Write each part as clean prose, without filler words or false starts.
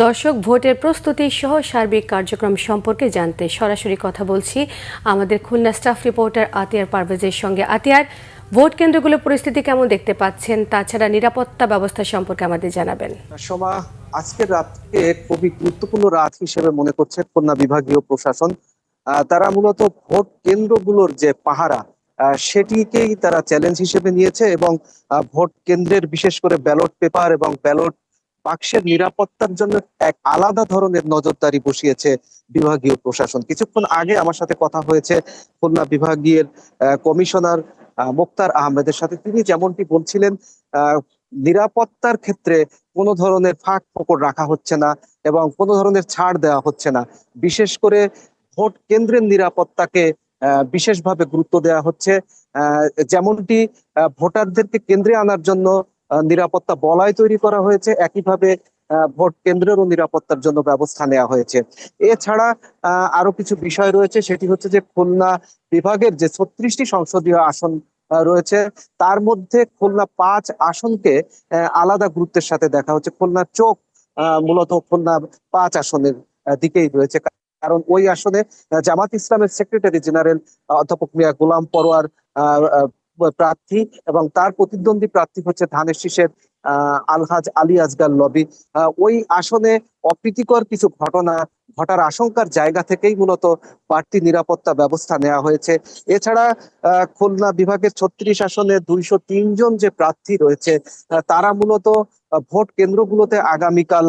দর্শক, ভোটের প্রস্তুতি সহ সার্বিক কার্যক্রম সম্পর্কে জানতে সরাসরি কথা বলছি আমাদের খুলনা স্টাফ রিপোর্টার আতিয়ার পারভেজের সঙ্গে। আতিয়ার, ভোট কেন্দ্রগুলোর পরিস্থিতি কেমন দেখতে পাচ্ছেন? তাছাড়া নিরাপত্তা ব্যবস্থা সম্পর্কে আমাদের জানাবেন। সোমা, আজকের রাতকে খুবই গুরুত্বপূর্ণ রাত হিসেবে মনে করছে খুলনা বিভাগীয় প্রশাসন। তারা মূলত ভোট কেন্দ্রগুলোর যে পাহারা সেটিকেই তারা চ্যালেঞ্জ হিসেবে নিয়েছে এবং ভোট কেন্দ্রের বিশেষ করে ব্যালট পেপার এবং ব্যালট বাক্সের নিরাপত্তার জন্য এক আলাদা ধরনের নজরদারি বসিয়েছে বিভাগীয় প্রশাসন। কিছুক্ষণ আগে আমার সাথে কথা হয়েছে খুলনা বিভাগীয় কমিশনার মোক্তার আহমেদের সাথে। তিনি যেমনটি বলছিলেন, নিরাপত্তার ক্ষেত্রে কোনো ধরনের ফাঁক ফোকর রাখা হচ্ছে না এবং কোনো ধরনের ছাড় দেওয়া হচ্ছে না। বিশেষ করে ভোট কেন্দ্রের নিরাপত্তাকে বিশেষভাবে গুরুত্ব দেওয়া হচ্ছে। যেমনটি ভোটারদেরকে কেন্দ্রে আনার জন্য নিরাপত্তা বলয় তৈরি করা হয়েছে, একইভাবে ভোট কেন্দ্রেরও নিরাপত্তার জন্য ব্যবস্থা নেওয়া হয়েছে। এছাড়া আরো কিছু বিষয় রয়েছে, সেটি হচ্ছে যে খুলনা বিভাগের যে 36টি সংসদীয় আসন রয়েছে, তার মধ্যে খুলনা 5 আসনকে আলাদা গুরুত্বের সাথে দেখা হচ্ছে। খুলনার চোখ মূলত খুলনা 5 আসনের দিকেই রয়েছে, কারণ ওই আসনে জামাত ইসলামের সেক্রেটারি জেনারেল অধ্যাপক মিয়া গোলাম পরোয়ার প্রার্থী এবং তার প্রতিদ্বন্দ্বী প্রার্থী হচ্ছে ধানের শীষের আলহাজ আলী আসগার লবি। ওই আসনে অপ্রীতিকর কিছু ঘটনা ঘটার আশঙ্কার জায়গা থেকেই মূলত বাড়তি নিরাপত্তা ব্যবস্থা নেওয়া হয়েছে। এছাড়া খুলনা বিভাগের 36 আসনে 203 জন যে প্রার্থী রয়েছে, তারা মূলত ভোট কেন্দ্রগুলোতে আগামীকাল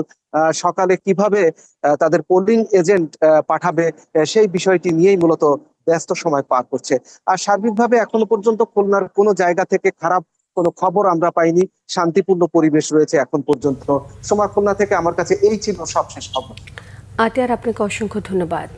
সকালে কিভাবে তাদের পোলিং এজেন্ট পাঠাবে সেই বিষয়টি নিয়েই মূলত ব্যস্ত সময় পার করছে। আর সার্বিকভাবে এখনো পর্যন্ত খুলনার কোনো জায়গা থেকে খারাপ কোনো খবর আমরা পাইনি। শান্তিপূর্ণ পরিবেশ রয়েছে এখন পর্যন্ত। সোমা, খুলনা থেকে আমার কাছে এই ছিল সবশেষ খবর। আতিয়ার, আপনাকে অসংখ্য ধন্যবাদ।